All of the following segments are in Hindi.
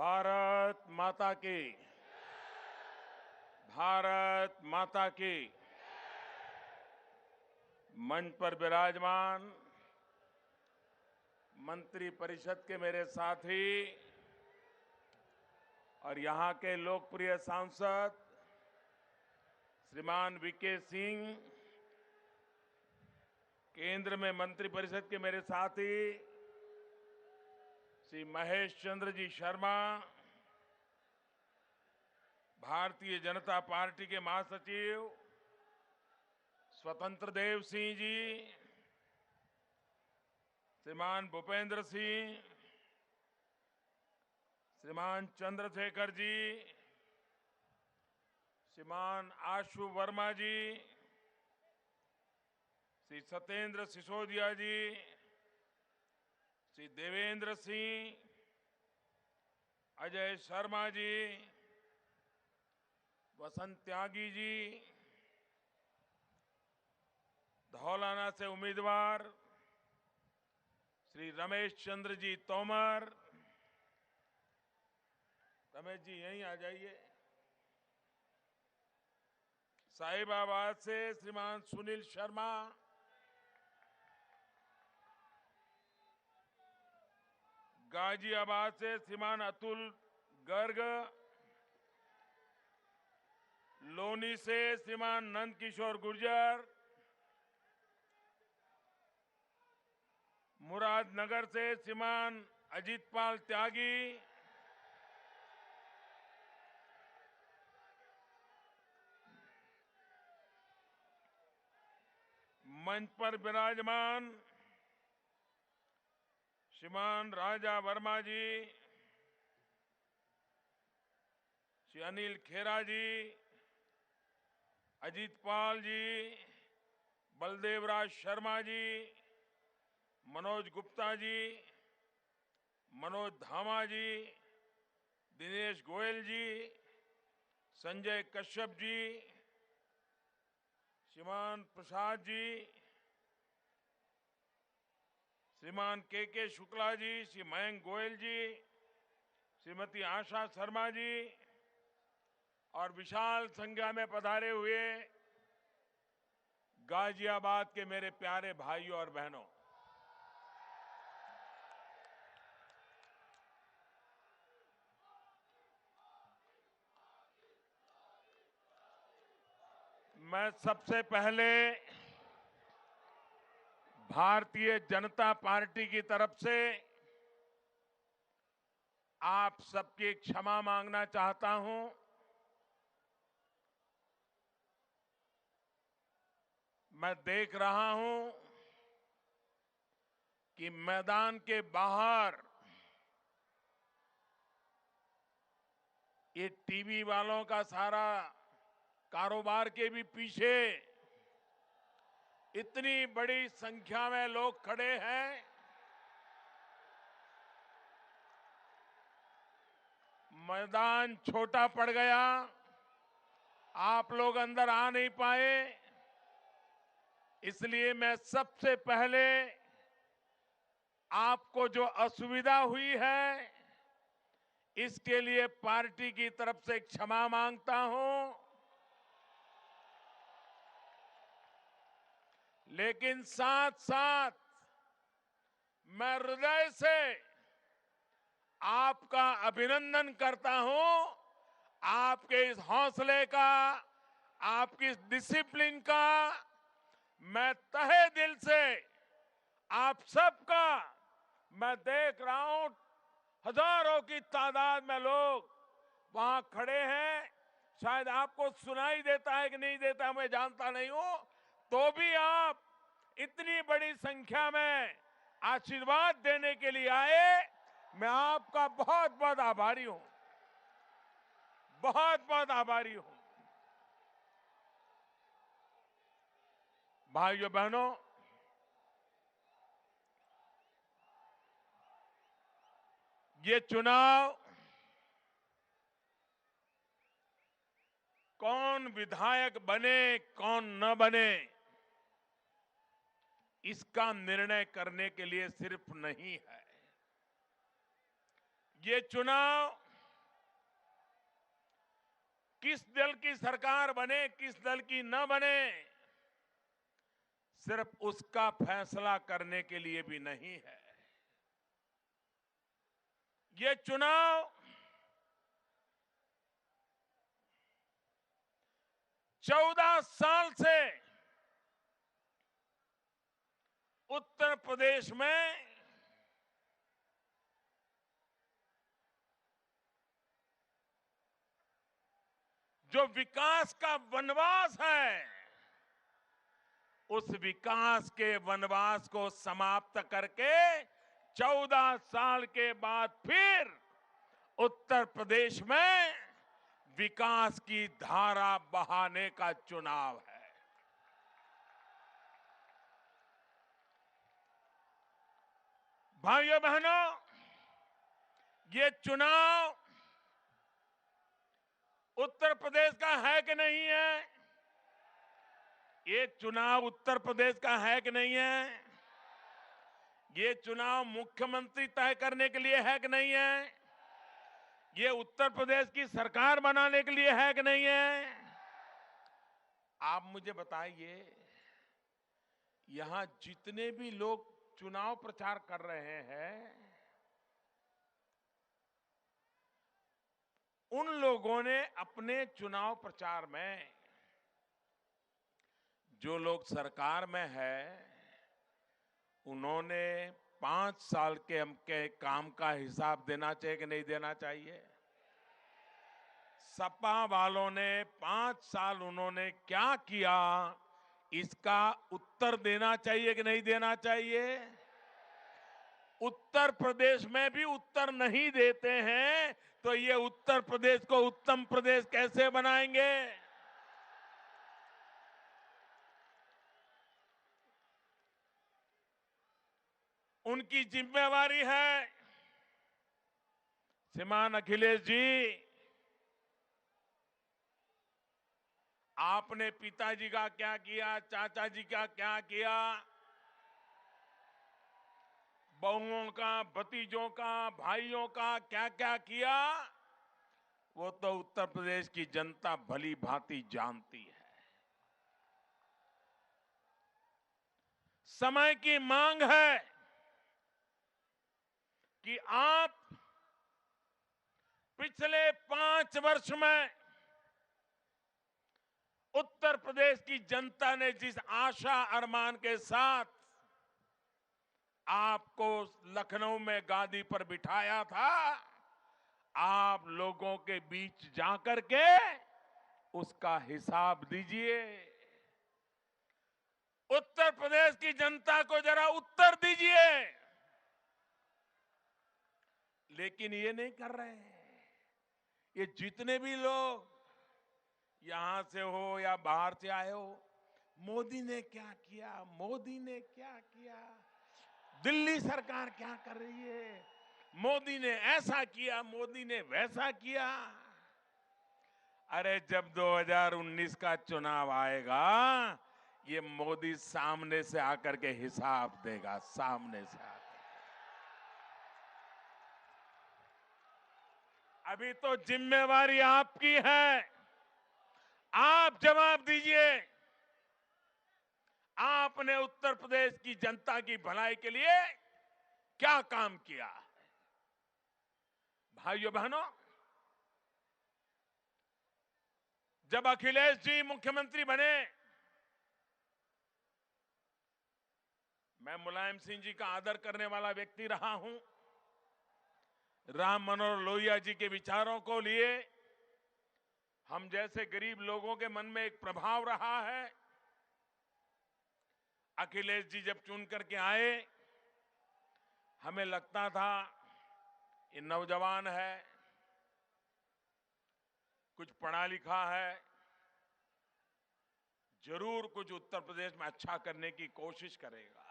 भारत माता की। भारत माता की। मंच पर विराजमान मंत्री परिषद के मेरे साथी और यहां के लोकप्रिय सांसद श्रीमान वीके सिंह, केंद्र में मंत्री परिषद के मेरे साथी श्री महेश चंद्र जी शर्मा, भारतीय जनता पार्टी के महासचिव स्वतंत्र देव सिंह जी, श्रीमान भूपेंद्र सिंह, श्रीमान चंद्रशेखर जी, श्रीमान आशु वर्मा जी, श्री सत्येंद्र सिसोदिया जी, श्री देवेंद्र सिंह, अजय शर्मा जी, वसंत त्यागी जी, धौलाना से उम्मीदवार श्री रमेश चंद्र जी तोमर। रमेश जी यहीं आ जाइए। साहिबाबाद से श्रीमान सुनील शर्मा, गाजियाबाद से श्रीमान अतुल गर्ग, लोनी से श्रीमान नंद किशोर गुर्जर, मुरादनगर से श्रीमान अजीत पाल त्यागी, मंच पर विराजमान श्रीमान राजा वर्मा जी, श्री अनिल खेरा जी, अजीत पाल जी, बलदेवराज शर्मा जी, मनोज गुप्ता जी, मनोज धामा जी, दिनेश गोयल जी, संजय कश्यप जी, श्रीमान प्रसाद जी, श्रीमान के शुक्ला जी, श्री मयंक गोयल जी, श्रीमती आशा शर्मा जी और विशाल संख्या में पधारे हुए गाजियाबाद के मेरे प्यारे भाइयों और बहनों, मैं सबसे पहले भारतीय जनता पार्टी की तरफ से आप सबकी क्षमा मांगना चाहता हूं। मैं देख रहा हूं कि मैदान के बाहर ये टीवी वालों का सारा कारोबार के भी पीछे इतनी बड़ी संख्या में लोग खड़े हैं। मैदान छोटा पड़ गया, आप लोग अंदर आ नहीं पाए, इसलिए मैं सबसे पहले आपको जो असुविधा हुई है इसके लिए पार्टी की तरफ से क्षमा मांगता हूं। लेकिन साथ साथ मैं हृदय से आपका अभिनंदन करता हूं, आपके इस हौसले का, आपकी इस डिसिप्लिन का। मैं तहे दिल से आप सबका, मैं देख रहा हूं हजारों की तादाद में लोग वहां खड़े हैं। शायद आपको सुनाई देता है कि नहीं देता मैं जानता नहीं हूं, तो भी आप इतनी बड़ी संख्या में आशीर्वाद देने के लिए आए। मैं आपका बहुत बहुत आभारी हूं, बहुत बहुत आभारी हूं। भाइयों बहनों, ये चुनाव कौन विधायक बने कौन न बने इसका निर्णय करने के लिए सिर्फ नहीं है। ये चुनाव किस दल की सरकार बने, किस दल की न बने, सिर्फ उसका फैसला करने के लिए भी नहीं है। ये चुनाव 14 साल से उत्तर प्रदेश में जो विकास का वनवास है, उस विकास के वनवास को समाप्त करके 14 साल के बाद फिर उत्तर प्रदेश में विकास की धारा बहाने का चुनाव है। भाइयों बहनों, ये चुनाव उत्तर प्रदेश का है कि नहीं है? ये चुनाव उत्तर प्रदेश का है कि नहीं है? ये चुनाव मुख्यमंत्री तय करने के लिए है कि नहीं है? ये उत्तर प्रदेश की सरकार बनाने के लिए है कि नहीं है? आप मुझे बताइए, यहां जितने भी लोग चुनाव प्रचार कर रहे हैं, उन लोगों ने अपने चुनाव प्रचार में, जो लोग सरकार में है, उन्होंने 5 साल के हमके काम का हिसाब देना चाहिए कि नहीं देना चाहिए? सपा वालों ने 5 साल उन्होंने क्या किया, इसका उत्तर देना चाहिए कि नहीं देना चाहिए? उत्तर प्रदेश में भी उत्तर नहीं देते हैं तो ये उत्तर प्रदेश को उत्तम प्रदेश कैसे बनाएंगे? उनकी जिम्मेवारी है। श्रीमान अखिलेश जी, आपने पिताजी का क्या किया, चाचा जी का क्या किया, बहुओं का, भतीजों का, भाइयों का क्या क्या किया, वो तो उत्तर प्रदेश की जनता भली भांति जानती है। समय की मांग है कि आप पिछले 5 वर्ष में उत्तर प्रदेश की जनता ने जिस आशा अरमान के साथ आपको लखनऊ में गादी पर बिठाया था, आप लोगों के बीच जाकर के उसका हिसाब दीजिए। उत्तर प्रदेश की जनता को जरा उत्तर दीजिए। लेकिन ये नहीं कर रहे हैं। ये जितने भी लोग यहां से हो या बाहर से आए हो, मोदी ने क्या किया, मोदी ने क्या किया, दिल्ली सरकार क्या कर रही है, मोदी ने ऐसा किया, मोदी ने वैसा किया। अरे जब 2019 का चुनाव आएगा, ये मोदी सामने से आकर के हिसाब देगा, सामने से आकर। अभी तो जिम्मेवारी आपकी है, आप जवाब दीजिए। आपने उत्तर प्रदेश की जनता की भलाई के लिए क्या काम किया है? भाइयों बहनों, जब अखिलेश जी मुख्यमंत्री बने, मैं मुलायम सिंह जी का आदर करने वाला व्यक्ति रहा हूं। राम मनोहर लोहिया जी के विचारों को लिए हम जैसे गरीब लोगों के मन में एक प्रभाव रहा है। अखिलेश जी जब चुन करके आए, हमें लगता था ये नौजवान है, कुछ पढ़ा लिखा है, जरूर कुछ उत्तर प्रदेश में अच्छा करने की कोशिश करेगा।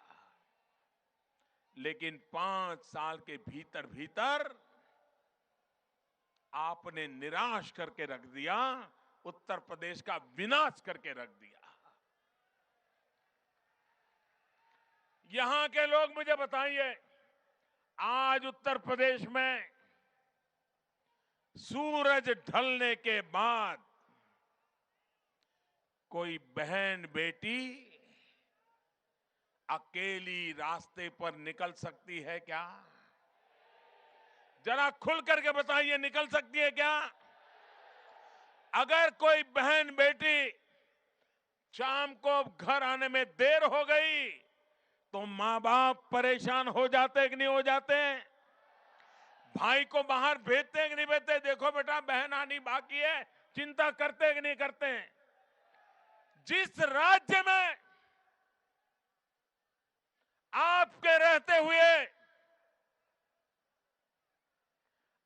लेकिन 5 साल के भीतर भीतर आपने निराश करके रख दिया, उत्तर प्रदेश का विनाश करके रख दिया। यहां के लोग मुझे बताइए, आज उत्तर प्रदेश में सूरज ढलने के बाद कोई बहन बेटी अकेली रास्ते पर निकल सकती है क्या? जरा खुल करके बताइए, निकल सकती है क्या? अगर कोई बहन बेटी शाम को घर आने में देर हो गई तो मां बाप परेशान हो जाते कि नहीं हो जाते? भाई को बाहर भेजते कि नहीं भेजते? देखो बेटा बहन आनी बाकी है, चिंता करते कि नहीं करते? जिस राज्य में आपके रहते हुए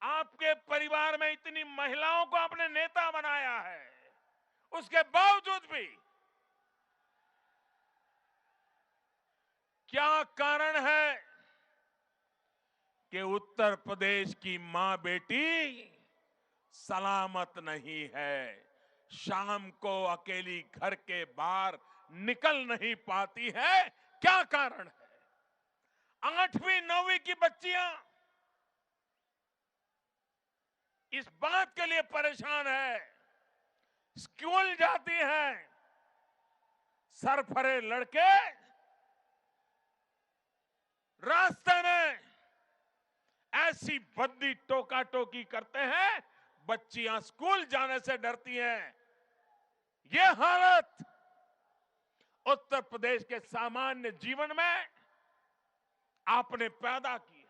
आपके परिवार में इतनी महिलाओं को आपने नेता बनाया है, उसके बावजूद भी क्या कारण है कि उत्तर प्रदेश की मां बेटी सलामत नहीं है, शाम को अकेली घर के बाहर निकल नहीं पाती है? क्या कारण है? 8वीं 9वीं की बच्चियां इस बात के लिए परेशान है, स्कूल जाती हैं, सरफरे लड़के रास्ते में ऐसी भद्दी टोका टोकी करते हैं, बच्चियां स्कूल जाने से डरती हैं। ये हालत उत्तर प्रदेश के सामान्य जीवन में आपने पैदा की है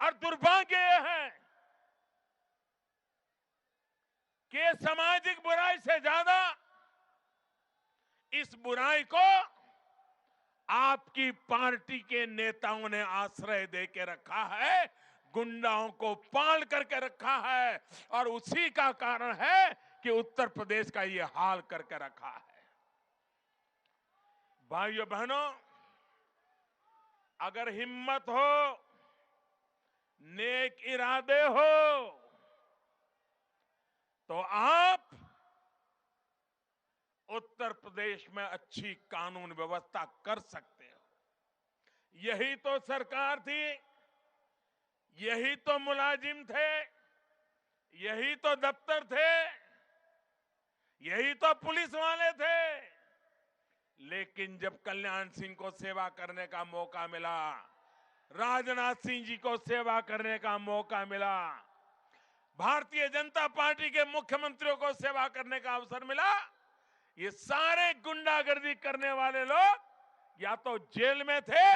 और दुर्भाग्य यह है कि ये सामाजिक बुराई से ज्यादा इस बुराई को आपकी पार्टी के नेताओं ने आश्रय दे के रखा है, गुंडाओं को पाल करके रखा है और उसी का कारण है कि उत्तर प्रदेश का ये हाल करके रखा है। भाइयों बहनों, अगर हिम्मत हो, नेक इरादे हो तो आप उत्तर प्रदेश में अच्छी कानून व्यवस्था कर सकते हो। यही तो सरकार थी, यही तो मुलाजिम थे, यही तो दफ्तर थे, यही तो पुलिस वाले थे। लेकिन जब कल्याण सिंह को सेवा करने का मौका मिला, राजनाथ सिंह जी को सेवा करने का मौका मिला, भारतीय जनता पार्टी के मुख्यमंत्रियों को सेवा करने का अवसर मिला, ये सारे गुंडागर्दी करने वाले लोग या तो जेल में थे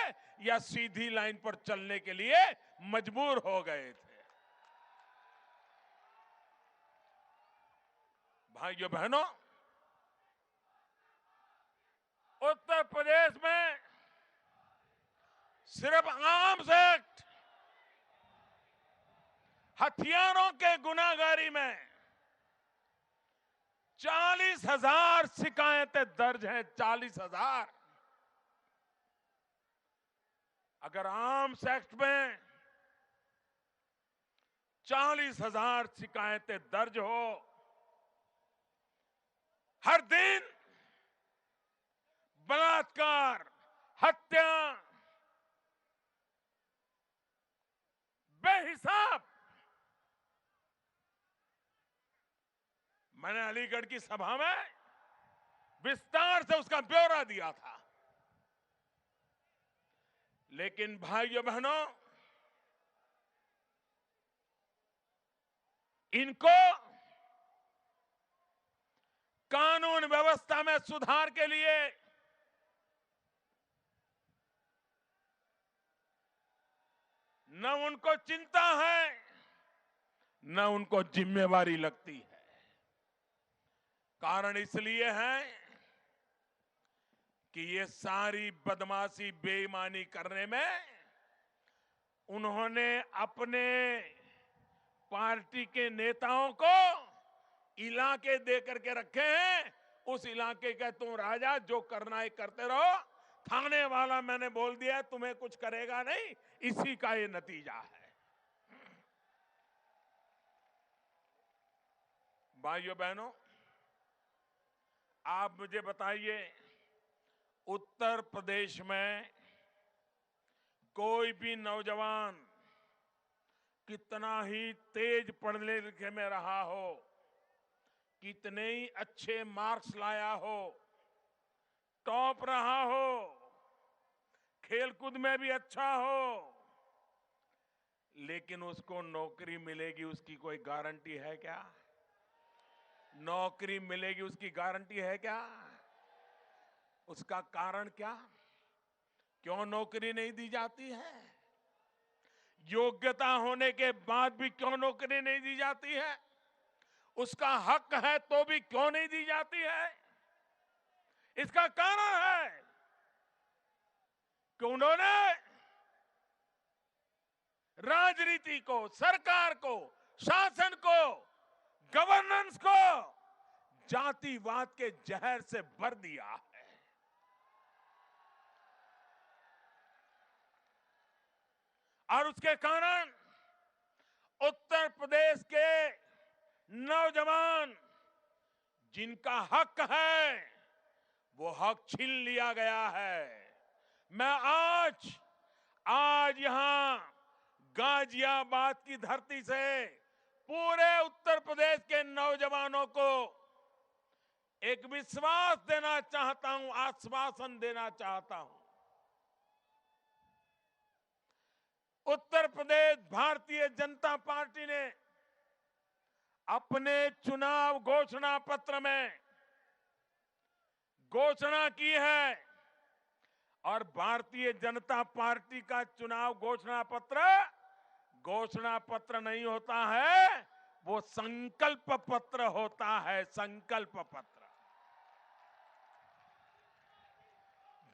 या सीधी लाइन पर चलने के लिए मजबूर हो गए थे। भाइयों बहनों, उत्तर प्रदेश में सिर्फ आर्म्स एक्ट, हथियारों के गुनाहगारी में 40,000 शिकायतें दर्ज हैं। 40,000। अगर आर्म्स एक्ट में 40,000 शिकायतें दर्ज हो, हर दिन बलात्कार, हत्या, बेहिसाब। मैंने अलीगढ़ की सभा में विस्तार से उसका ब्यौरा दिया था। लेकिन भाइयों बहनों, इनको कानून व्यवस्था में सुधार के लिए न उनको चिंता है, न उनको जिम्मेवारी लगती है। कारण इसलिए है कि ये सारी बदमाशी बेईमानी करने में उन्होंने अपने पार्टी के नेताओं को इलाके दे करके रखे हैं। उस इलाके के तुम राजा, जो करना है करते रहो, थाने वाला मैंने बोल दिया तुम्हें कुछ करेगा नहीं। इसी का ये नतीजा है। भाइयों बहनों, आप मुझे बताइए, उत्तर प्रदेश में कोई भी नौजवान कितना ही तेज पढ़ने लिखे में रहा हो, कितने ही अच्छे मार्क्स लाया हो, टॉप रहा हो, खेलकूद में भी अच्छा हो, लेकिन उसको नौकरी मिलेगी उसकी कोई गारंटी है क्या? नौकरी मिलेगी उसकी गारंटी है क्या? उसका कारण क्या? क्यों नौकरी नहीं दी जाती है? योग्यता होने के बाद भी क्यों नौकरी नहीं दी जाती है? उसका हक है तो भी क्यों नहीं दी जाती है? इसका कारण है कि उन्होंने राजनीति को, सरकार को, शासन को, गवर्नेंस को जातिवाद के जहर से भर दिया है। और उसके कारण उत्तर प्रदेश के नौजवान जिनका हक है वो हक छीन लिया गया है। मैं आज यहां गाजियाबाद की धरती से पूरे उत्तर प्रदेश के नौजवानों को एक विश्वास देना चाहता हूं, आश्वासन देना चाहता हूं। उत्तर प्रदेश भारतीय जनता पार्टी ने अपने चुनाव घोषणा पत्र में घोषणा की है और भारतीय जनता पार्टी का चुनाव घोषणा पत्र नहीं होता है, वो संकल्प पत्र होता है। संकल्प पत्र।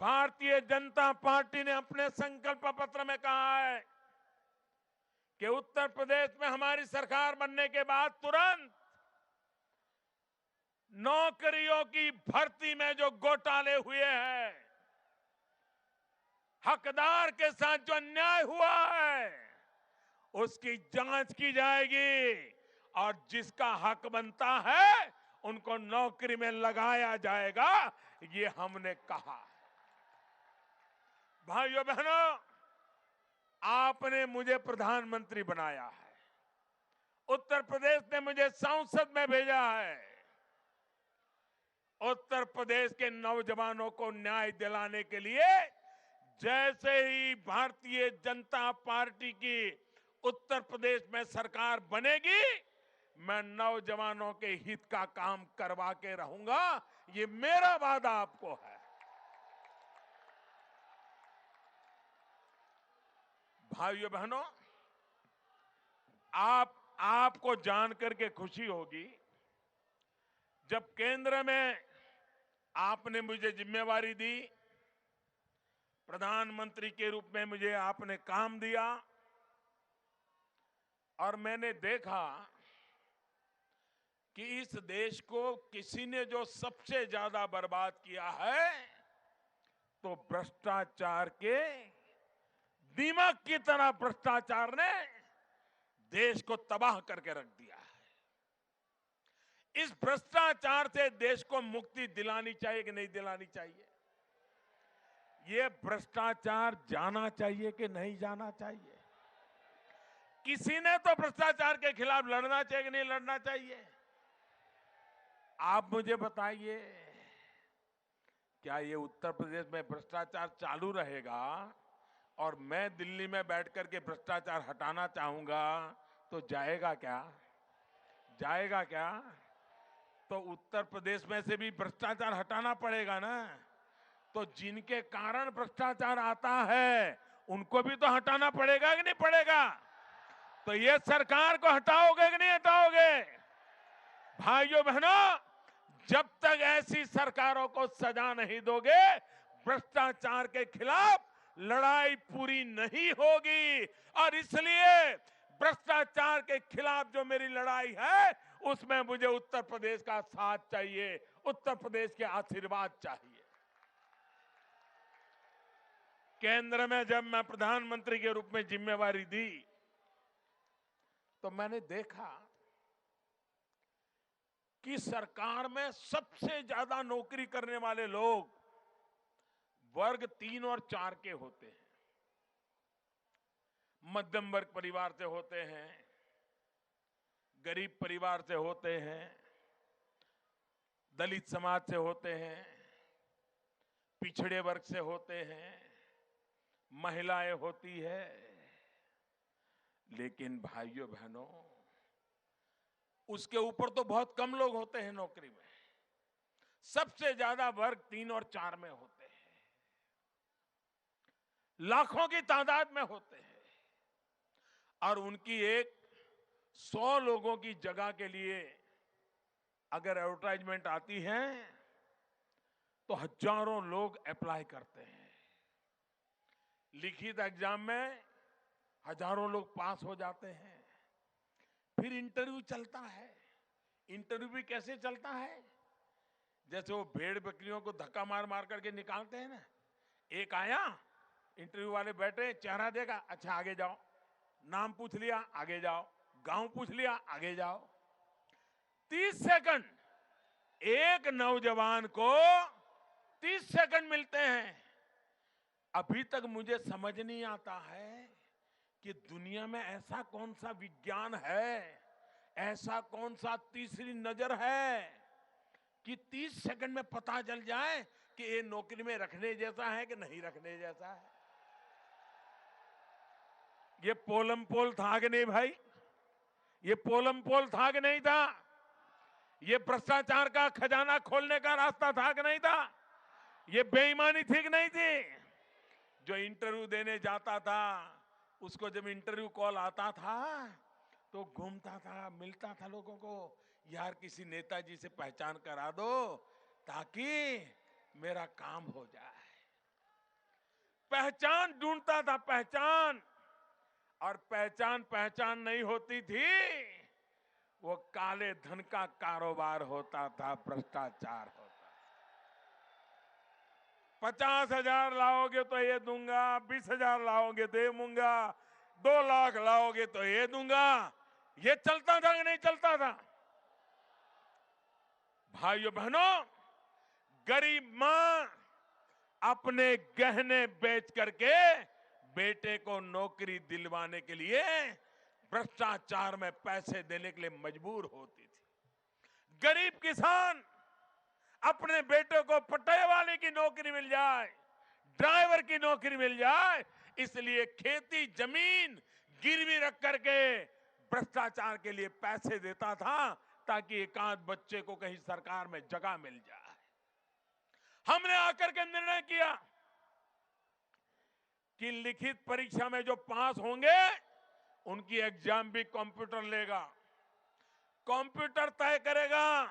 भारतीय जनता पार्टी ने अपने संकल्प पत्र में कहा है कि उत्तर प्रदेश में हमारी सरकार बनने के बाद तुरंत नौकरियों की भर्ती में जो घोटाले हुए हैं, हकदार के साथ जो अन्याय हुआ है, उसकी जांच की जाएगी और जिसका हक बनता है उनको नौकरी में लगाया जाएगा, ये हमने कहा। भाइयों बहनों, आपने मुझे प्रधानमंत्री बनाया है, उत्तर प्रदेश ने मुझे संसद में भेजा है। उत्तर प्रदेश के नौजवानों को न्याय दिलाने के लिए जैसे ही भारतीय जनता पार्टी की उत्तर प्रदेश में सरकार बनेगी, मैं नौजवानों के हित का काम करवा के रहूंगा। ये मेरा वादा आपको है। भाइयों बहनों, आपको जानकर के खुशी होगी, जब केंद्र में आपने मुझे जिम्मेवारी दी, प्रधानमंत्री के रूप में मुझे आपने काम दिया और मैंने देखा कि इस देश को किसी ने जो सबसे ज्यादा बर्बाद किया है तो भ्रष्टाचार के दीमक की तरह भ्रष्टाचार ने देश को तबाह करके रख दिया है। इस भ्रष्टाचार से देश को मुक्ति दिलानी चाहिए कि नहीं दिलानी चाहिए? ये भ्रष्टाचार जाना चाहिए कि नहीं जाना चाहिए? किसी ने तो भ्रष्टाचार के खिलाफ लड़ना चाहिए कि नहीं लड़ना चाहिए? आप मुझे बताइए, क्या ये उत्तर प्रदेश में भ्रष्टाचार चालू रहेगा और मैं दिल्ली में बैठ करके भ्रष्टाचार हटाना चाहूंगा तो जाएगा क्या? जाएगा क्या? तो उत्तर प्रदेश में से भी भ्रष्टाचार हटाना पड़ेगा ना। तो जिनके कारण भ्रष्टाचार आता है उनको भी तो हटाना पड़ेगा कि नहीं पड़ेगा? तो ये सरकार को हटाओगे कि नहीं हटाओगे? भाइयों बहनों, जब तक ऐसी सरकारों को सजा नहीं दोगे, भ्रष्टाचार के खिलाफ लड़ाई पूरी नहीं होगी। और इसलिए भ्रष्टाचार के खिलाफ जो मेरी लड़ाई है उसमें मुझे उत्तर प्रदेश का साथ चाहिए, उत्तर प्रदेश के आशीर्वाद चाहिए। केंद्र में जब मैं प्रधानमंत्री के रूप में जिम्मेवारी दी तो मैंने देखा कि सरकार में सबसे ज्यादा नौकरी करने वाले लोग वर्ग 3 और 4 के होते हैं। मध्यम वर्ग परिवार से होते हैं, गरीब परिवार से होते हैं, दलित समाज से होते हैं, पिछड़े वर्ग से होते हैं, महिलाएं होती है। लेकिन भाइयों बहनों, उसके ऊपर तो बहुत कम लोग होते हैं नौकरी में। सबसे ज्यादा वर्ग 3 और 4 में होते हैं, लाखों की तादाद में होते हैं। और उनकी एक 100 लोगों की जगह के लिए अगर एडवर्टाइजमेंट आती है तो हजारों लोग अप्लाई करते हैं। लिखित एग्जाम में हजारों लोग पास हो जाते हैं। फिर इंटरव्यू चलता है। इंटरव्यू भी कैसे चलता है? जैसे वो भेड़ बकरियों को धक्का मार मार करके निकालते हैं ना। एक आया, इंटरव्यू वाले बैठे, चेहरा देखा, अच्छा आगे जाओ, नाम पूछ लिया, आगे जाओ, गांव पूछ लिया, आगे जाओ। 30 सेकंड, एक नौजवान को 30 सेकंड मिलते हैं। अभी तक मुझे समझ नहीं आता है कि दुनिया में ऐसा कौन सा विज्ञान है, ऐसा कौन सा तीसरी नजर है कि 30 सेकंड में पता चल जाए कि ये नौकरी में रखने जैसा है कि नहीं रखने जैसा है। ये पोलम पोल था कि नहीं भाई? ये पोलम पोल था कि नहीं था? ये भ्रष्टाचार का खजाना खोलने का रास्ता था कि नहीं था? ये बेईमानी थी कि नहीं थी? जो इंटरव्यू देने जाता था, उसको जब इंटरव्यू कॉल आता था तो घूमता था, मिलता था लोगों को, यार किसी नेताजी से पहचान करा दो ताकि मेरा काम हो जाए। पहचान ढूंढता था, पहचान। और पहचान पहचान नहीं होती थी, वो काले धन का कारोबार होता था, भ्रष्टाचार होता। 50,000 लाओगे तो ये दूंगा, 20,000 लाओगे तो ये दूंगा, 2 लाख लाओगे तो ये दूंगा। ये चलता था कि नहीं चलता था? भाइयों बहनों, गरीब मां अपने गहने बेच करके बेटे को नौकरी दिलवाने के लिए भ्रष्टाचार में पैसे देने के लिए मजबूर होती थी। गरीब किसान अपने बेटे को पट्टे वाले की नौकरी मिल जाए, ड्राइवर की नौकरी मिल जाए, इसलिए खेती जमीन गिरवी रख करके भ्रष्टाचार के लिए पैसे देता था ताकि एकाध बच्चे को कहीं सरकार में जगह मिल जाए। हमने आकर के निर्णय किया कि लिखित परीक्षा में जो पास होंगे उनकी एग्जाम भी कंप्यूटर लेगा। कंप्यूटर तय करेगा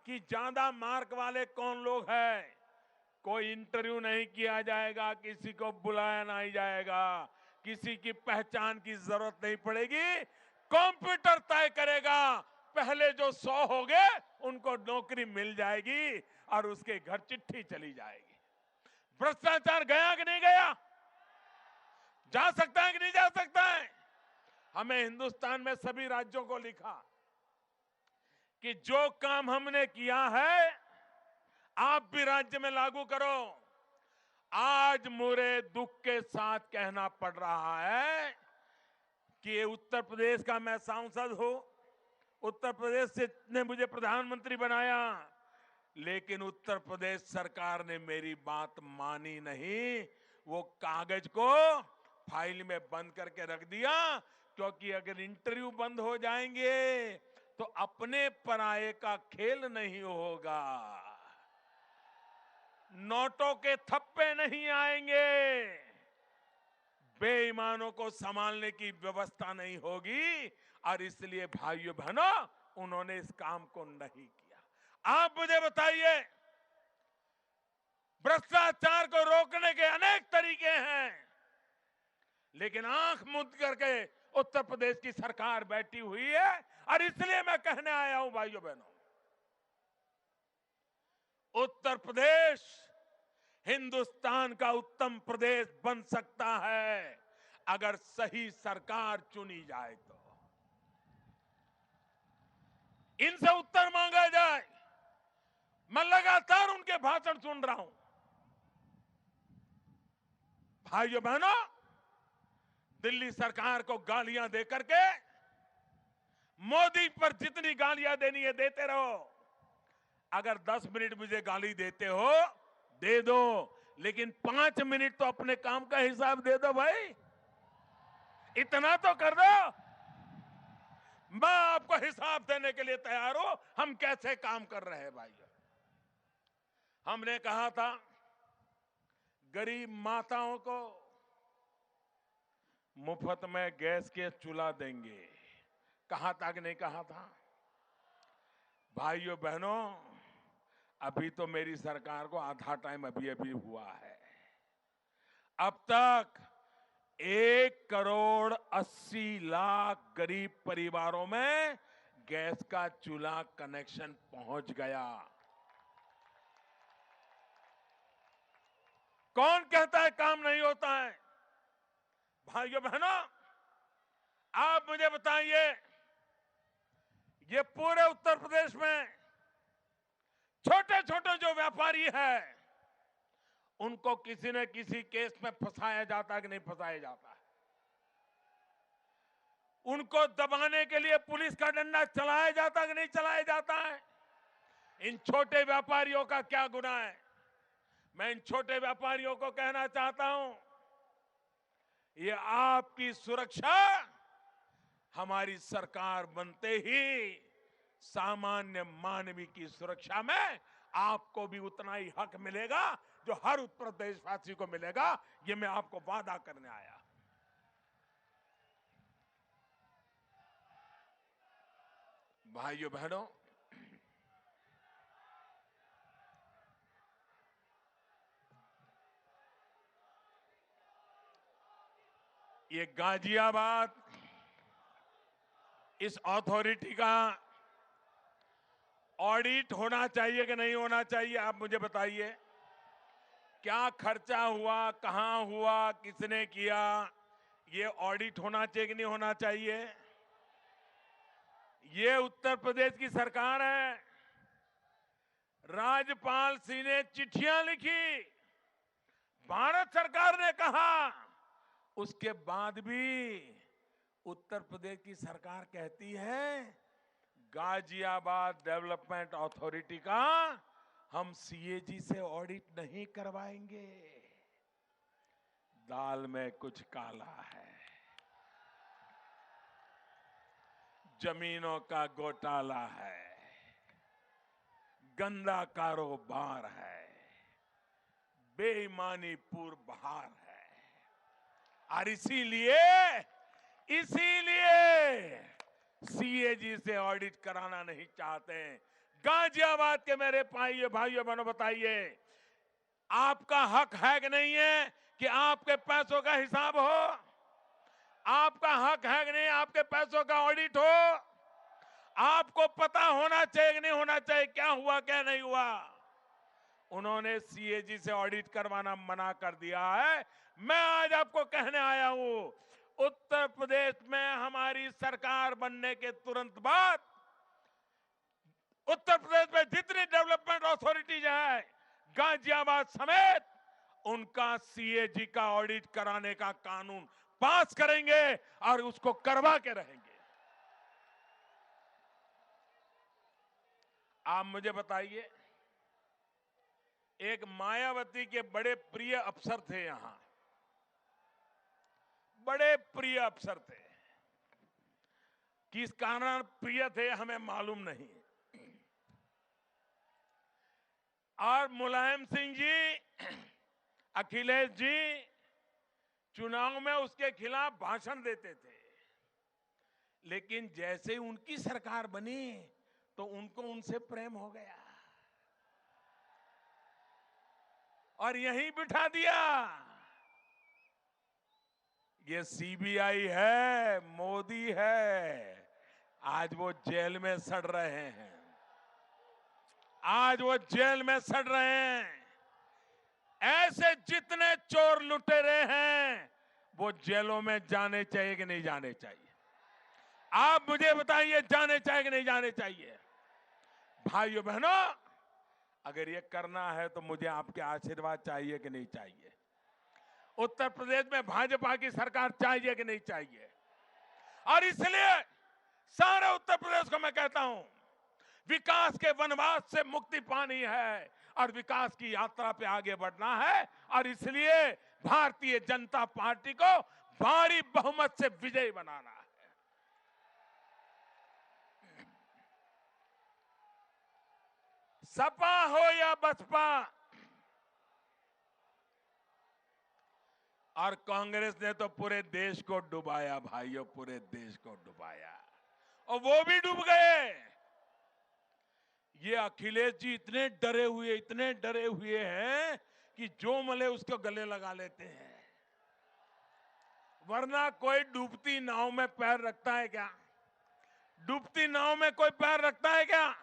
कि ज्यादा मार्क वाले कौन लोग हैं। कोई इंटरव्यू नहीं किया जाएगा, किसी को बुलाया नहीं जाएगा, किसी की पहचान की जरूरत नहीं पड़ेगी। कंप्यूटर तय करेगा, पहले जो 100 हो गए उनको नौकरी मिल जाएगी और उसके घर चिट्ठी चली जाएगी। भ्रष्टाचार गया कि नहीं गया? जा सकता है कि नहीं जा सकता है? हमें हिंदुस्तान में सभी राज्यों को लिखा कि जो काम हमने किया है आप भी राज्य में लागू करो। आज मुझे दुख के साथ कहना पड़ रहा है कि उत्तर प्रदेश का मैं सांसद हूं, उत्तर प्रदेश से ने मुझे प्रधानमंत्री बनाया, लेकिन उत्तर प्रदेश सरकार ने मेरी बात मानी नहीं। वो कागज को फाइल में बंद करके रख दिया, क्योंकि अगर इंटरव्यू बंद हो जाएंगे तो अपने पराये का खेल नहीं होगा, नोटों के थप्पे नहीं आएंगे, बेईमानों को संभालने की व्यवस्था नहीं होगी। और इसलिए भाइयों बहनों, उन्होंने इस काम को नहीं किया। आप मुझे बताइए, भ्रष्टाचार को रोकने के अनेक तरीके हैं, लेकिन आंख मूंद करके उत्तर प्रदेश की सरकार बैठी हुई है। और इसलिए मैं कहने आया हूं भाइयों बहनों, उत्तर प्रदेश हिंदुस्तान का उत्तम प्रदेश बन सकता है अगर सही सरकार चुनी जाए तो। इनसे उत्तर मांगा जाए। मैं लगातार उनके भाषण सुन रहा हूं। भाइयों बहनों, दिल्ली सरकार को गालियां देकर के मोदी पर जितनी गालियां देनी है देते रहो। अगर 10 मिनट मुझे गाली देते हो दे दो, लेकिन 5 मिनट तो अपने काम का हिसाब दे दो भाई, इतना तो कर दो। मैं आपको हिसाब देने के लिए तैयार हूं हम कैसे काम कर रहे हैं भाइयों। हमने कहा था गरीब माताओं को मुफ्त में गैस के चूल्हा देंगे, कहा था कि नहीं कहा था? भाइयों बहनों, अभी तो मेरी सरकार को आधा टाइम अभी अभी हुआ है। अब तक 1,80,00,000 गरीब परिवारों में गैस का चूल्हा कनेक्शन पहुंच गया। कौन कहता है काम नहीं होता है? भाइयों बहनों, आप मुझे बताइए, ये पूरे उत्तर प्रदेश में छोटे छोटे जो व्यापारी हैं, उनको किसी न किसी केस में फंसाया जाता है कि नहीं फंसाया जाता है? उनको दबाने के लिए पुलिस का डंडा चलाया जाता है कि नहीं चलाया जाता है? इन छोटे व्यापारियों का क्या गुनाह है? मैं इन छोटे व्यापारियों को कहना चाहता हूं, ये आपकी सुरक्षा हमारी सरकार बनते ही सामान्य मानवी की सुरक्षा में आपको भी उतना ही हक मिलेगा जो हर उत्तर प्रदेशवासी को मिलेगा। ये मैं आपको वादा करने आया। भाइयों बहनों, ये गाजियाबाद इस अथॉरिटी का ऑडिट होना चाहिए कि नहीं होना चाहिए? आप मुझे बताइए, क्या खर्चा हुआ, कहां हुआ, किसने किया, ये ऑडिट होना चाहिए कि नहीं होना चाहिए? ये उत्तर प्रदेश की सरकार है। राज्यपाल सिंह ने चिट्ठियां लिखी, भारत सरकार ने कहा, उसके बाद भी उत्तर प्रदेश की सरकार कहती है गाजियाबाद डेवलपमेंट अथॉरिटी का हम सीएजी से ऑडिट नहीं करवाएंगे। दाल में कुछ काला है, जमीनों का घोटाला है, गंदा कारोबार है, बेईमानी पूर्व बहार है। और इसीलिए सीएजी से ऑडिट कराना नहीं चाहते। गाजियाबाद के मेरे भाइयों बहनों, बताइए, आपका हक है कि नहीं है कि आपके पैसों का हिसाब हो? आपका हक है कि नहीं आपके पैसों का ऑडिट हो? आपको पता होना चाहिए कि नहीं होना चाहिए क्या हुआ क्या नहीं हुआ? उन्होंने सीएजी से ऑडिट करवाना मना कर दिया है। मैं आज आपको कहने आया हूं, उत्तर प्रदेश में हमारी सरकार बनने के तुरंत बाद उत्तर प्रदेश में जितनी डेवलपमेंट अथॉरिटीज है, गाजियाबाद समेत, उनका सीएजी का ऑडिट कराने का कानून पास करेंगे और उसको करवा के रहेंगे। आप मुझे बताइए, एक मायावती के बड़े प्रिय अफसर थे यहां, बड़े प्रिय अफसर थे। किस कारण प्रिय थे हमें मालूम नहीं। और मुलायम सिंह जी, अखिलेश जी चुनाव में उसके खिलाफ भाषण देते थे, लेकिन जैसे उनकी सरकार बनी तो उनको उनसे प्रेम हो गया और यहीं बिठा दिया। ये सीबीआई है, मोदी है, आज वो जेल में सड़ रहे हैं, आज वो जेल में सड़ रहे हैं। ऐसे जितने चोर लुटेरे हैं वो जेलों में जाने चाहिए कि नहीं जाने चाहिए? आप मुझे बताइए, जाने चाहिए कि नहीं जाने चाहिए? भाइयों बहनों, अगर ये करना है तो मुझे आपके आशीर्वाद चाहिए कि नहीं चाहिए? उत्तर प्रदेश में भाजपा की सरकार चाहिए कि नहीं चाहिए? और इसलिए सारे उत्तर प्रदेश को मैं कहता हूं, विकास के वनवास से मुक्ति पानी है और विकास की यात्रा पे आगे बढ़ना है। और इसलिए भारतीय जनता पार्टी को भारी बहुमत से विजयी बनाना है। सपा हो या बसपा, और कांग्रेस ने तो पूरे देश को डुबाया भाइयों, पूरे देश को डुबाया, और वो भी डूब गए। ये अखिलेश जी इतने डरे हुए हैं कि जो मले उसको गले लगा लेते हैं। वरना कोई डूबती नाव में पैर रखता है क्या? डूबती नाव में कोई पैर रखता है क्या?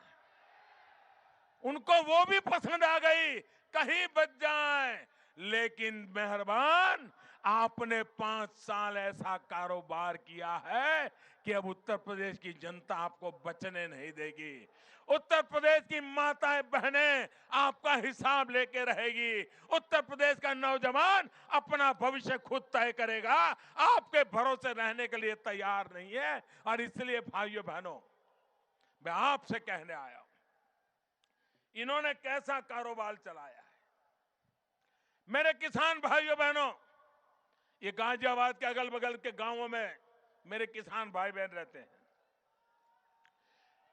उनको वो भी पसंद आ गई, कहीं बच जाए। लेकिन मेहरबान, आपने 5 साल ऐसा कारोबार किया है कि अब उत्तर प्रदेश की जनता आपको बचने नहीं देगी। उत्तर प्रदेश की माताएं बहनें आपका हिसाब लेके रहेगी। उत्तर प्रदेश का नौजवान अपना भविष्य खुद तय करेगा, आपके भरोसे रहने के लिए तैयार नहीं है। और इसलिए भाइयों बहनों, मैं आपसे कहने आया हूं, इन्होंने कैसा कारोबार चलाया है। मेरे किसान भाइयों बहनों, ये गाजियाबाद के अगल बगल के गांवों में मेरे किसान भाई बहन रहते हैं।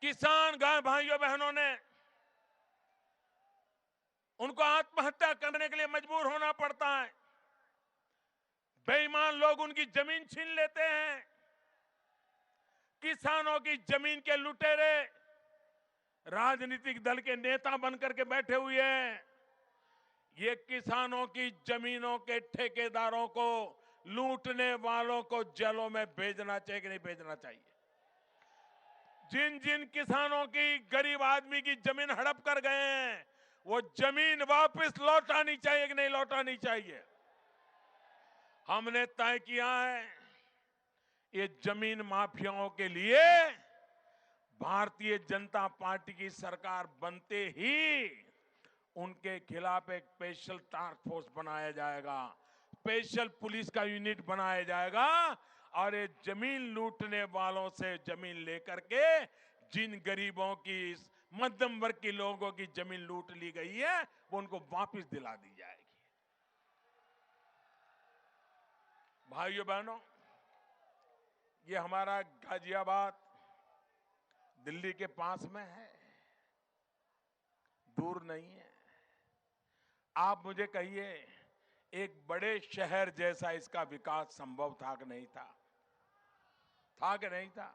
किसान भाइयों बहनों ने, उनको आत्महत्या करने के लिए मजबूर होना पड़ता है। बेईमान लोग उनकी जमीन छीन लेते हैं। किसानों की जमीन के लुटेरे राजनीतिक दल के नेता बनकर के बैठे हुए हैं। ये किसानों की जमीनों के ठेकेदारों को, लूटने वालों को जेलों में भेजना चाहिए कि नहीं भेजना चाहिए? जिन जिन किसानों की, गरीब आदमी की जमीन हड़प कर गए हैं, वो जमीन वापस लौटानी चाहिए कि नहीं लौटानी चाहिए? हमने तय किया है, ये जमीन माफियाओं के लिए भारतीय जनता पार्टी की सरकार बनते ही उनके खिलाफ एक स्पेशल टास्क फोर्स बनाया जाएगा, स्पेशल पुलिस का यूनिट बनाया जाएगा। और ये जमीन लूटने वालों से जमीन लेकर के जिन गरीबों की, मध्यम वर्ग के लोगों की जमीन लूट ली गई है, वो उनको वापस दिला दी जाएगी। भाइयों बहनों, ये हमारा गाजियाबाद दिल्ली के पास में है, दूर नहीं है। आप मुझे कहिए, एक बड़े शहर जैसा इसका विकास संभव था कि नहीं था? था कि नहीं था?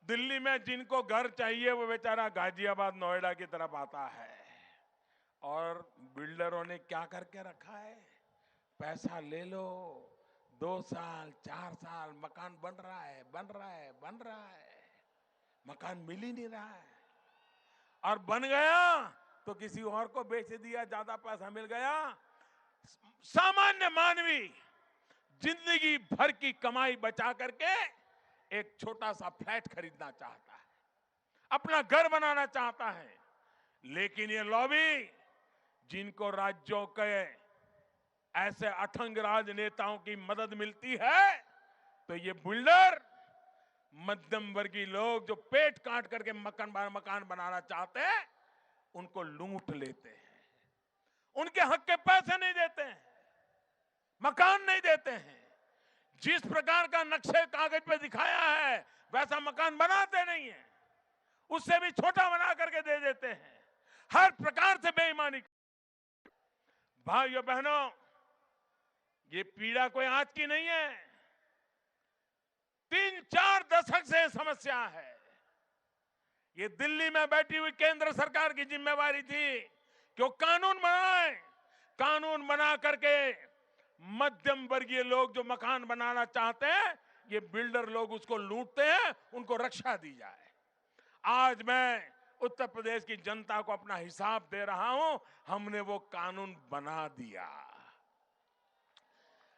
दिल्ली में जिनको घर चाहिए वो बेचारा गाजियाबाद, नोएडा की तरफ आता है। और बिल्डरों ने क्या करके रखा है? पैसा ले लो, 2 साल 4 साल मकान बन रहा है, मकान मिल ही नहीं रहा है। और बन गया तो किसी और को बेच दिया, ज्यादा पैसा मिल गया। सामान्य मानवी जिंदगी भर की कमाई बचा करके एक छोटा सा फ्लैट खरीदना चाहता है, अपना घर बनाना चाहता है। लेकिन ये लॉबी, जिनको राज्यों के ऐसे अथंग राजनेताओं की मदद मिलती है, तो ये बिल्डर, मध्यम वर्गीय लोग जो पेट काट करके मकान बनाना चाहते हैं, उनको लूट लेते हैं। उनके हक के पैसे नहीं देते हैं, मकान नहीं देते हैं। जिस प्रकार का नक्शे कागज पे दिखाया है वैसा मकान बनाते नहीं है, उससे भी छोटा बना करके दे देते हैं। हर प्रकार से बेईमानी। भाइयों बहनों, ये पीड़ा कोई आज की नहीं है, 3-4 दशक से समस्या है। ये दिल्ली में बैठी हुई केंद्र सरकार की जिम्मेवारी थी कि वो कानून बनाए, कानून बना करके मध्यम वर्गीय लोग जो मकान बनाना चाहते हैं, ये बिल्डर लोग उसको लूटते हैं, उनको रक्षा दी जाए। आज मैं उत्तर प्रदेश की जनता को अपना हिसाब दे रहा हूं, हमने वो कानून बना दिया,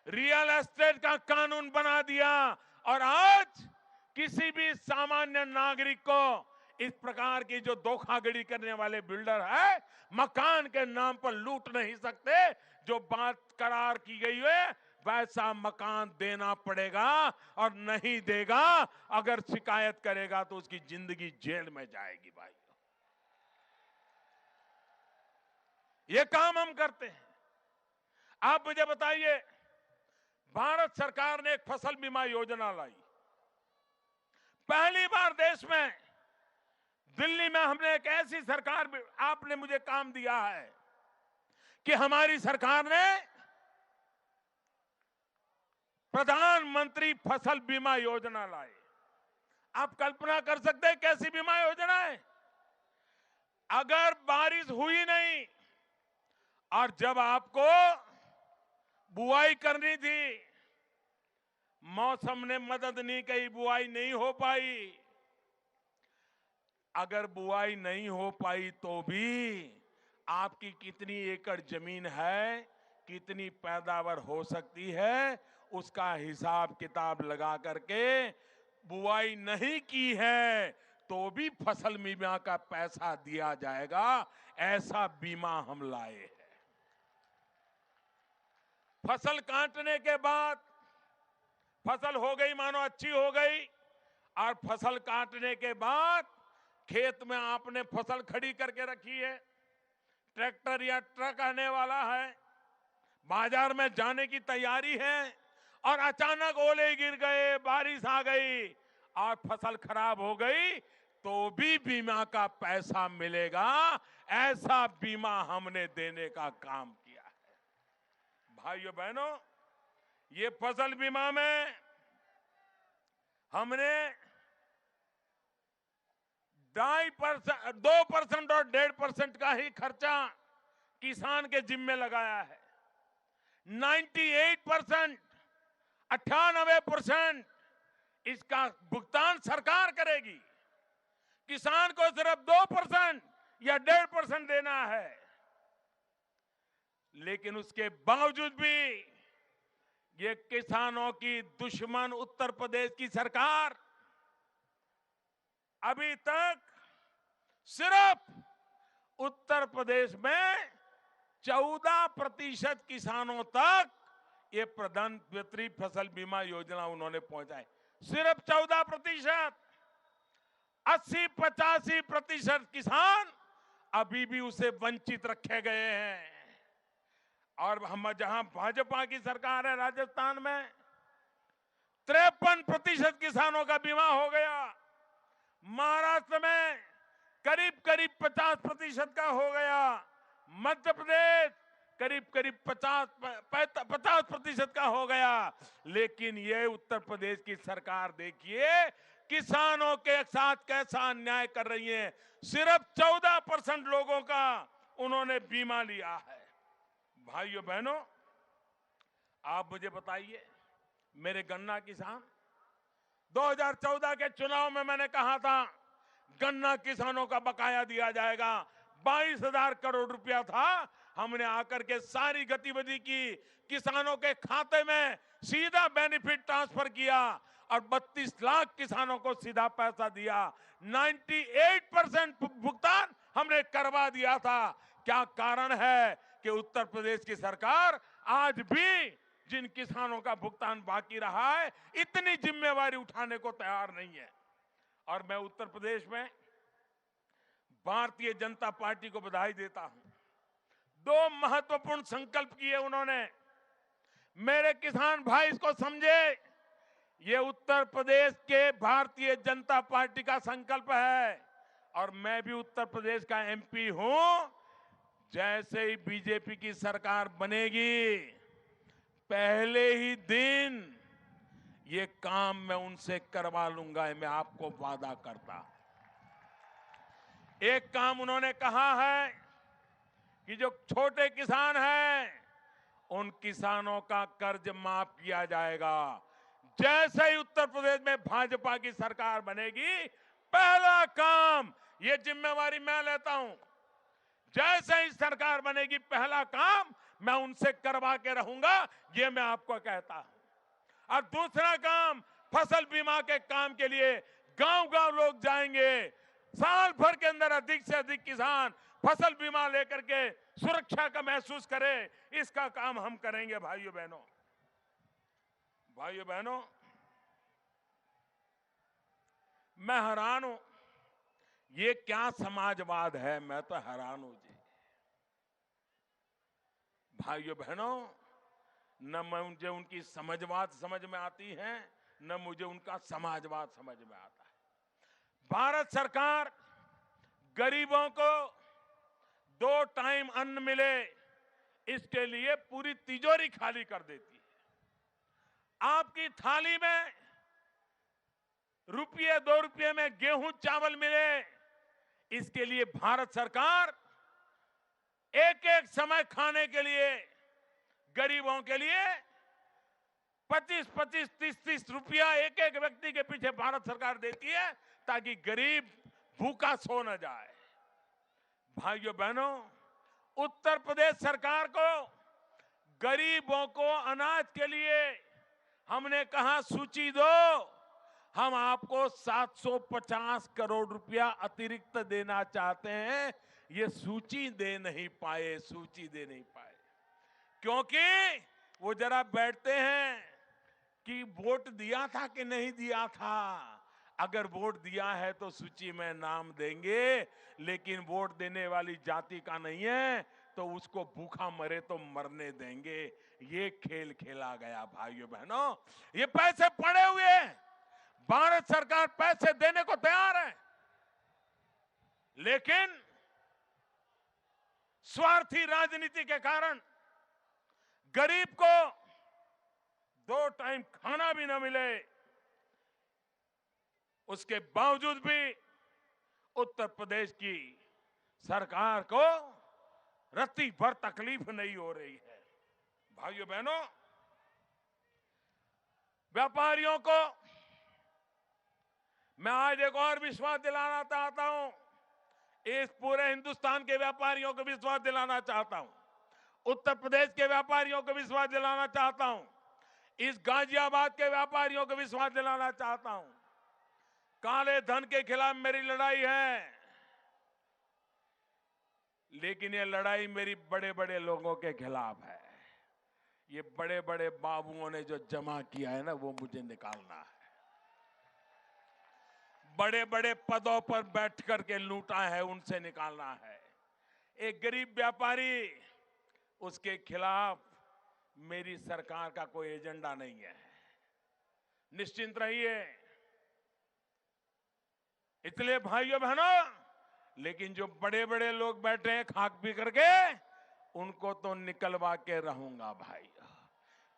रियल एस्टेट का कानून बना दिया। और आज किसी भी सामान्य नागरिक को इस प्रकार की जो धोखाधड़ी करने वाले बिल्डर है, मकान के नाम पर लूट नहीं सकते। जो बात करार की गई है वैसा मकान देना पड़ेगा, और नहीं देगा, अगर शिकायत करेगा तो उसकी जिंदगी जेल में जाएगी भाई। ये काम हम करते हैं। आप मुझे बताइए, भारत सरकार ने एक फसल बीमा योजना लाई। पहली बार देश में, दिल्ली में हमने एक ऐसी सरकार, आपने मुझे काम दिया है कि हमारी सरकार ने प्रधानमंत्री फसल बीमा योजना लाई। आप कल्पना कर सकते हैं कैसी बीमा योजना है? अगर बारिश हुई नहीं और जब आपको बुआई करनी थी, मौसम ने मदद नहीं की, बुआई नहीं हो पाई, अगर बुआई नहीं हो पाई तो भी आपकी कितनी एकड़ जमीन है, कितनी पैदावार हो सकती है, उसका हिसाब किताब लगा करके बुआई नहीं की है तो भी फसल बीमा का पैसा दिया जाएगा। ऐसा बीमा हम लाए हैं। फसल काटने के बाद, फसल हो गई, मानो अच्छी हो गई, और फसल काटने के बाद खेत में आपने फसल खड़ी करके रखी है, ट्रैक्टर या ट्रक आने वाला है, बाजार में जाने की तैयारी है, और अचानक ओले गिर गए, बारिश आ गई और फसल खराब हो गई, तो भी बीमा का पैसा मिलेगा। ऐसा बीमा हमने देने का काम किया है। भाइयों बहनों, ये फसल बीमा में हमने 2% और 1.5% का ही खर्चा किसान के जिम्मे लगाया है। 98%, 98% इसका भुगतान सरकार करेगी। किसान को सिर्फ 2% या 1.5% देना है। लेकिन उसके बावजूद भी ये किसानों की दुश्मन उत्तर प्रदेश की सरकार अभी तक सिर्फ उत्तर प्रदेश में 14% किसानों तक ये प्रधानमंत्री फसल बीमा योजना उन्होंने पहुंचाई। सिर्फ 14%। 80-85% किसान अभी भी उसे वंचित रखे गए हैं। और हम जहां भाजपा की सरकार है, राजस्थान में 53% किसानों का बीमा हो गया। महाराष्ट्र में करीब 50% का हो गया। मध्य प्रदेश करीब 50% का हो गया। लेकिन ये उत्तर प्रदेश की सरकार देखिए किसानों के साथ कैसा अन्याय कर रही है। सिर्फ 14% लोगों का उन्होंने बीमा लिया है। भाइयों बहनों, आप मुझे बताइए, मेरे गन्ना किसान, 2014 के चुनाव में मैंने कहा था गन्ना किसानों का बकाया दिया जाएगा। 22,000 करोड़ रुपया था। हमने आकर के सारी गतिविधि की, किसानों के खाते में सीधा बेनिफिट ट्रांसफर किया और 32 लाख किसानों को सीधा पैसा दिया। 98% भुगतान हमने करवा दिया था। क्या कारण है कि उत्तर प्रदेश की सरकार आज भी जिन किसानों का भुगतान बाकी रहा है, इतनी जिम्मेवारी उठाने को तैयार नहीं है। और मैं उत्तर प्रदेश में भारतीय जनता पार्टी को बधाई देता हूं। 2 महत्वपूर्ण संकल्प किए उन्होंने। मेरे किसान भाई इसको समझे, ये उत्तर प्रदेश के भारतीय जनता पार्टी का संकल्प है और मैं भी उत्तर प्रदेश का एमपी हूं। जैसे ही बीजेपी की सरकार बनेगी, पहले ही दिन ये काम मैं उनसे करवा लूंगा, मैं आपको वादा करता। एक काम उन्होंने कहा है कि जो छोटे किसान हैं उन किसानों का कर्ज माफ किया जाएगा। जैसे ही उत्तर प्रदेश में भाजपा की सरकार बनेगी, पहला काम, ये जिम्मेवारी मैं लेता हूं, जैसे ही सरकार बनेगी पहला काम मैं उनसे करवा के रहूंगा, ये मैं आपको कहता हूं। और दूसरा काम, फसल बीमा के काम के लिए गांव-गांव लोग जाएंगे। साल भर के अंदर अधिक से अधिक किसान फसल बीमा लेकर के सुरक्षा का महसूस करें, इसका काम हम करेंगे। भाइयों बहनों, भाइयों बहनों, मैं हैरान हूं, ये क्या समाजवाद है। मैं तो हैरान हूं जी। भाइयों बहनों, न मुझे उनकी समझवाद समझ में आती है, न मुझे उनका समाजवाद समझ में आता है। भारत सरकार गरीबों को 2 टाइम अन्न मिले, इसके लिए पूरी तिजोरी खाली कर देती है। आपकी थाली में रुपये 2 रुपये में गेहूं चावल मिले, इसके लिए भारत सरकार एक एक समय खाने के लिए गरीबों के लिए 25-25, 30-30 रुपया एक एक व्यक्ति के पीछे भारत सरकार देती है, ताकि गरीब भूखा सो न जाए। भाइयों बहनों, उत्तर प्रदेश सरकार को गरीबों को अनाज के लिए हमने कहा सूची दो, हम आपको 750 करोड़ रुपया अतिरिक्त देना चाहते हैं। ये सूची दे नहीं पाए, सूची दे नहीं पाए, क्योंकि वो जरा बैठते हैं कि वोट दिया था कि नहीं दिया था। अगर वोट दिया है तो सूची में नाम देंगे, लेकिन वोट देने वाली जाति का नहीं है तो उसको भूखा मरे तो मरने देंगे। ये खेल खेला गया भाइयों बहनों। ये पैसे पड़े हुए हैं, भारत सरकार पैसे देने को तैयार है, लेकिन स्वार्थी राजनीति के कारण गरीब को 2 टाइम खाना भी न मिले, उसके बावजूद भी उत्तर प्रदेश की सरकार को रत्ती भर तकलीफ नहीं हो रही है। भाइयों बहनों, व्यापारियों को मैं आज एक और विश्वास दिलाना चाहता हूं, इस पूरे हिंदुस्तान के व्यापारियों को विश्वास दिलाना चाहता हूं, उत्तर प्रदेश के व्यापारियों को विश्वास दिलाना चाहता हूं, इस गाजियाबाद के व्यापारियों को विश्वास दिलाना चाहता हूं। काले धन के खिलाफ मेरी लड़ाई है, लेकिन ये लड़ाई मेरी बड़े बड़े लोगों के खिलाफ है। ये बड़े बड़े बाबुओं ने जो जमा किया है ना, वो मुझे निकालना है। बड़े बड़े पदों पर बैठ करके लूटा है, उनसे निकालना है। एक गरीब व्यापारी, उसके खिलाफ मेरी सरकार का कोई एजेंडा नहीं है, निश्चिंत रहिए। इसलिए भाइयों बहनों, लेकिन जो बड़े बड़े लोग बैठे हैं खाक पी करके, उनको तो निकलवा के रहूंगा भाई।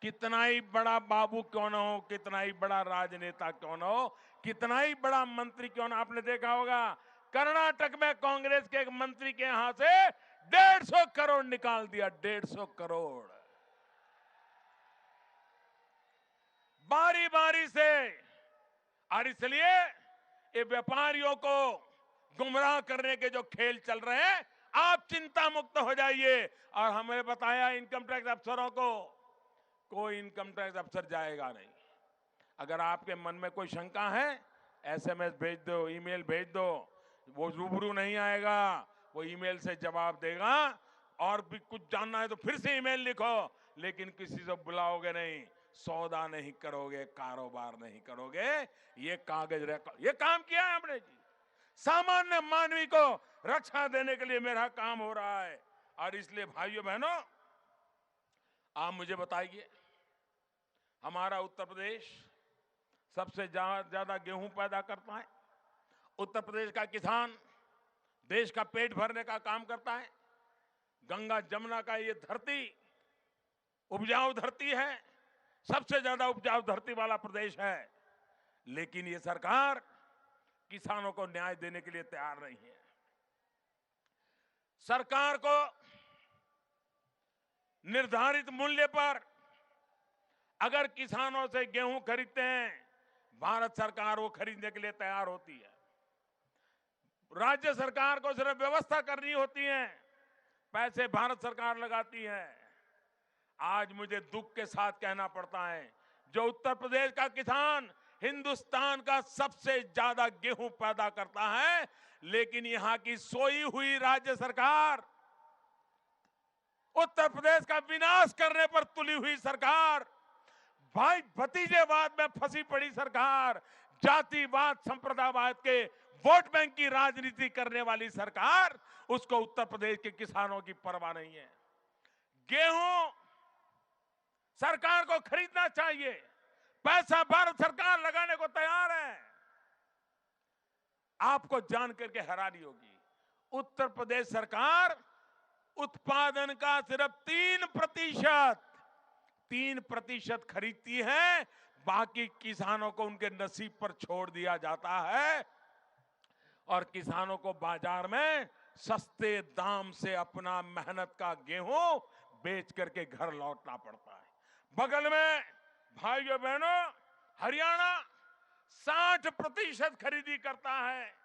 कितना ही बड़ा बाबू क्यों न हो, कितना ही बड़ा राजनेता क्यों न हो, कितना ही बड़ा मंत्री क्यों न। आपने देखा होगा कर्नाटक में कांग्रेस के एक मंत्री के यहां से 150 करोड़ निकाल दिया, 150 करोड़ बारी बारी से। और इसलिए ये व्यापारियों को गुमराह करने के जो खेल चल रहे हैं, आप चिंता मुक्त हो जाइए। और हमें बताया इनकम टैक्स अफसरों को, कोई इनकम टैक्स अफसर जाएगा नहीं। अगर आपके मन में कोई शंका है, एसएमएस भेज दो, ईमेल भेज दो, वो रूबरू नहीं आएगा, वो ईमेल से जवाब देगा। और भी कुछ जानना है तो फिर से ईमेल लिखो, लेकिन किसी से बुलाओगे नहीं, सौदा नहीं करोगे, कारोबार नहीं करोगे। ये कागज ये काम किया है हमने जी। सामान्य मानवी को रक्षा देने के लिए मेरा काम हो रहा है। और इसलिए भाइयों बहनों, आप मुझे बताइए, हमारा उत्तर प्रदेश सबसे ज्यादा गेहूं पैदा करता है। उत्तर प्रदेश का किसान देश का पेट भरने का काम करता है। गंगा जमुना का ये धरती उपजाऊ धरती है, सबसे ज्यादा उपजाऊ धरती वाला प्रदेश है। लेकिन ये सरकार किसानों को न्याय देने के लिए तैयार नहीं है। सरकार को निर्धारित मूल्य पर अगर किसानों से गेहूं खरीदते हैं, भारत सरकार वो खरीदने के लिए तैयार होती है। राज्य सरकार को सिर्फ व्यवस्था करनी होती है, पैसे भारत सरकार लगाती है। आज मुझे दुख के साथ कहना पड़ता है, जो उत्तर प्रदेश का किसान हिंदुस्तान का सबसे ज्यादा गेहूं पैदा करता है, लेकिन यहां की सोई हुई राज्य सरकार, उत्तर प्रदेश का विनाश करने पर तुली हुई सरकार भाई भतीजेवाद में फंसी पड़ी सरकार, जातिवाद संप्रदायवाद के वोट बैंक की राजनीति करने वाली सरकार, उसको उत्तर प्रदेश के किसानों की परवाह नहीं है। गेहूं सरकार को खरीदना चाहिए, पैसा भारत सरकार लगाने को तैयार है। आपको जान करके हैरानी होगी, उत्तर प्रदेश सरकार उत्पादन का सिर्फ 3% खरीदती है, बाकी किसानों को उनके नसीब पर छोड़ दिया जाता है और किसानों को बाजार में सस्ते दाम से अपना मेहनत का गेहूं बेच करके घर लौटना पड़ता है। बगल में भाइयों बहनों हरियाणा 60% खरीदी करता है।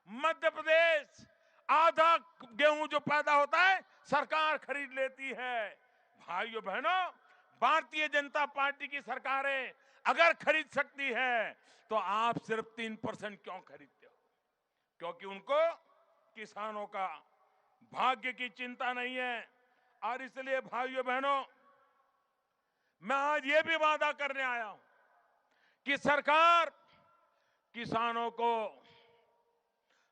मध्य प्रदेश आधा गेहूं जो पैदा होता है सरकार खरीद लेती है। भाइयों बहनों, भारतीय जनता पार्टी की सरकारें अगर खरीद सकती है तो आप सिर्फ 3% क्यों खरीदते हो? क्योंकि उनको किसानों का भाग्य की चिंता नहीं है। और इसलिए भाइयों बहनों, मैं आज ये भी वादा करने आया हूं कि सरकार किसानों को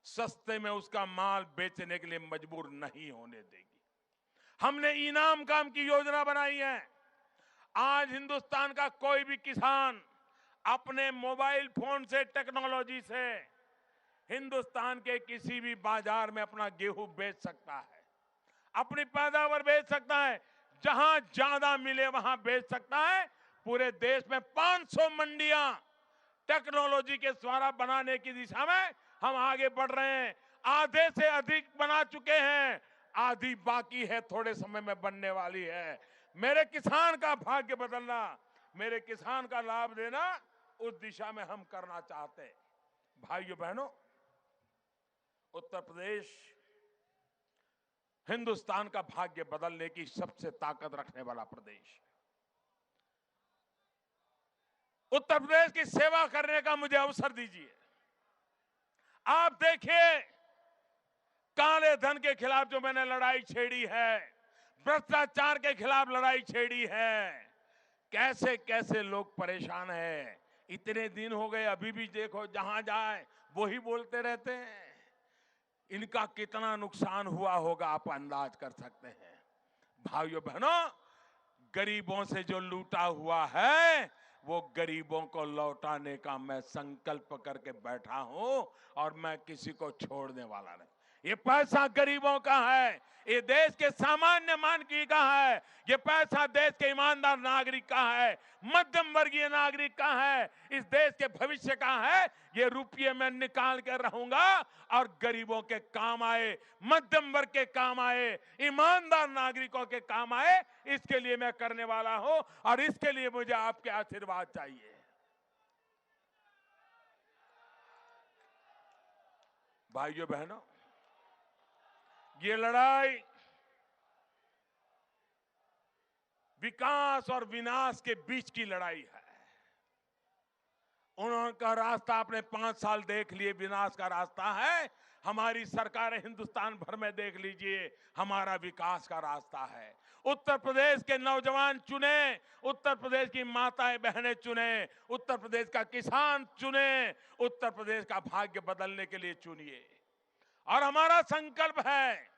सस्ते में उसका माल बेचने के लिए मजबूर नहीं होने देगी। हमने इनाम काम की योजना बनाई है। आज हिंदुस्तान का कोई भी किसान अपने मोबाइल फोन से, टेक्नोलॉजी से हिंदुस्तान के किसी भी बाजार में अपना गेहूं बेच सकता है, अपनी पैदावार बेच सकता है, जहां ज्यादा मिले वहां बेच सकता है। पूरे देश में 500 मंडियां टेक्नोलॉजी के द्वारा बनाने की दिशा में हम आगे बढ़ रहे हैं। आधे से अधिक बना चुके हैं, आधी बाकी है, थोड़े समय में बनने वाली है। मेरे किसान का भाग्य बदलना, मेरे किसान का लाभ देना, उस दिशा में हम करना चाहते हैं। भाइयों बहनों, उत्तर प्रदेश हिंदुस्तान का भाग्य बदलने की सबसे ताकत रखने वाला प्रदेश है। उत्तर प्रदेश की सेवा करने का मुझे अवसर दीजिए। आप देखिए, काले धन के खिलाफ जो मैंने लड़ाई छेड़ी है, भ्रष्टाचार के खिलाफ लड़ाई छेड़ी है, कैसे कैसे लोग परेशान हैं। इतने दिन हो गए, अभी भी देखो जहां जाए वही बोलते रहते हैं। इनका कितना नुकसान हुआ होगा आप अंदाज कर सकते हैं। भाइयों बहनों, गरीबों से जो लूटा हुआ है वो गरीबों को लौटाने का मैं संकल्प करके बैठा हूं और मैं किसी को छोड़ने वाला नहीं। ये पैसा गरीबों का है, ये देश के सामान्य मानवी का है, ये पैसा देश के ईमानदार नागरिक का है, मध्यम वर्गीय नागरिक का है, इस देश के भविष्य का है। ये रुपये मैं निकाल कर रहूंगा और गरीबों के काम आए, मध्यम वर्ग के काम आए, ईमानदार नागरिकों के काम आए, इसके लिए मैं करने वाला हूं और इसके लिए मुझे आपके आशीर्वाद चाहिए। भाइयों बहनों, ये लड़ाई विकास और विनाश के बीच की लड़ाई है। उनका रास्ता आपने 5 साल देख लिए, विनाश का रास्ता है। हमारी सरकारें हिंदुस्तान भर में देख लीजिए, हमारा विकास का रास्ता है। उत्तर प्रदेश के नौजवान चुने, उत्तर प्रदेश की माताएं बहनें चुने, उत्तर प्रदेश का किसान चुने, उत्तर प्रदेश का भाग्य बदलने के लिए चुनिए। और हमारा संकल्प है,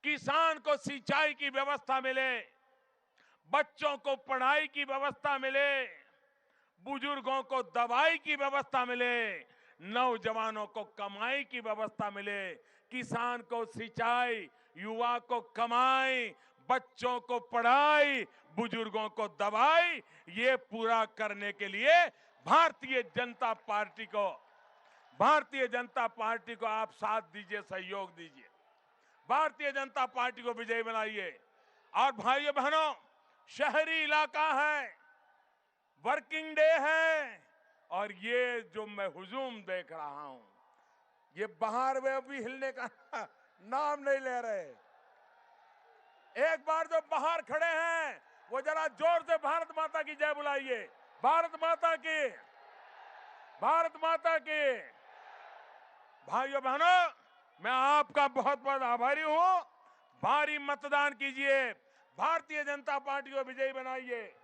किसान को सिंचाई की व्यवस्था मिले, बच्चों को पढ़ाई की व्यवस्था मिले, बुजुर्गों को दवाई की व्यवस्था मिले, नौजवानों को कमाई की व्यवस्था मिले, किसान को सिंचाई, युवा को कमाई, बच्चों को पढ़ाई, बुजुर्गों को दवाई। ये पूरा करने के लिए भारतीय जनता पार्टी को आप साथ दीजिए, सहयोग दीजिए, भारतीय जनता पार्टी को विजयी बनाइए। और भाइयों बहनों, शहरी इलाका है, वर्किंग डे है, और ये जो मैं हुजूम देख रहा हूं, ये बाहर में भी हिलने का नाम नहीं ले रहे। एक बार जो बाहर खड़े हैं वो जरा जोर से भारत माता की जय बुलाइए। भारत माता की, भारत माता की। भाइयों बहनों, मैं आपका बहुत बहुत आभारी हूं। भारी मतदान कीजिए, भारतीय जनता पार्टी को विजयी बनाइए।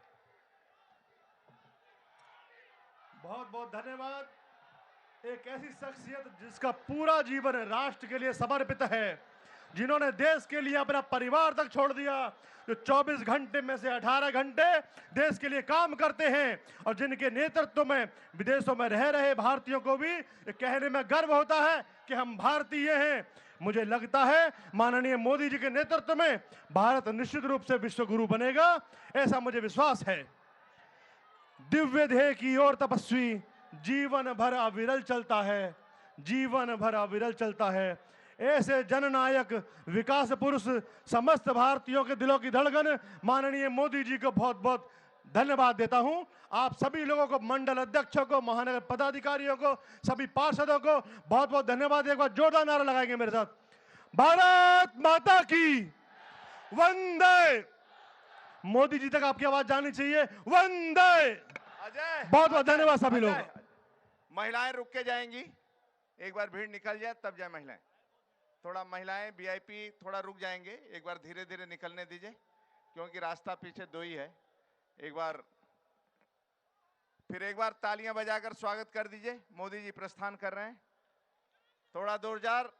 बहुत बहुत धन्यवाद। एक ऐसी शख्सियत जिसका पूरा जीवन राष्ट्र के लिए समर्पित है, जिन्होंने देश के लिए अपना परिवार तक छोड़ दिया, जो 24 घंटे में से 18 घंटे देश के लिए काम करते हैं, और जिनके नेतृत्व में विदेशों में रह रहे भारतीयों को भी ये कहने में गर्व होता है कि हम भारतीय हैं। मुझे लगता है माननीय मोदी जी के नेतृत्व में भारत निश्चित रूप से विश्व गुरु बनेगा, ऐसा मुझे विश्वास है। दिव्य ध्येय की ओर तपस्वी जीवन भर अविरल चलता है, जीवन भर अविरल चलता है। ऐसे जननायक विकास पुरुष समस्त भारतीयों के दिलों की धड़कन माननीय मोदी जी को बहुत बहुत धन्यवाद देता हूं। आप सभी लोगों को, मंडल अध्यक्षों को, महानगर पदाधिकारियों को, सभी पार्षदों को बहुत बहुत धन्यवाद। एक बार जोरदार नारा लगाएंगे मेरे साथ, भारत माता की वंदे। मोदी जी तक आपकी आवाज जानी चाहिए, वंदे। अजय, बहुत बहुत धन्यवाद सभी लोग। महिलाएं रुक के जाएंगी, एक बार भीड़ निकल जाए तब जाए महिलाएं। थोड़ा महिलाएं वीआईपी थोड़ा रुक जाएंगे, एक बार धीरे धीरे निकलने दीजिए, क्योंकि रास्ता पीछे दो ही है। एक बार फिर एक बार तालियां बजाकर स्वागत कर दीजिए। मोदी जी प्रस्थान कर रहे हैं, थोड़ा जोरदार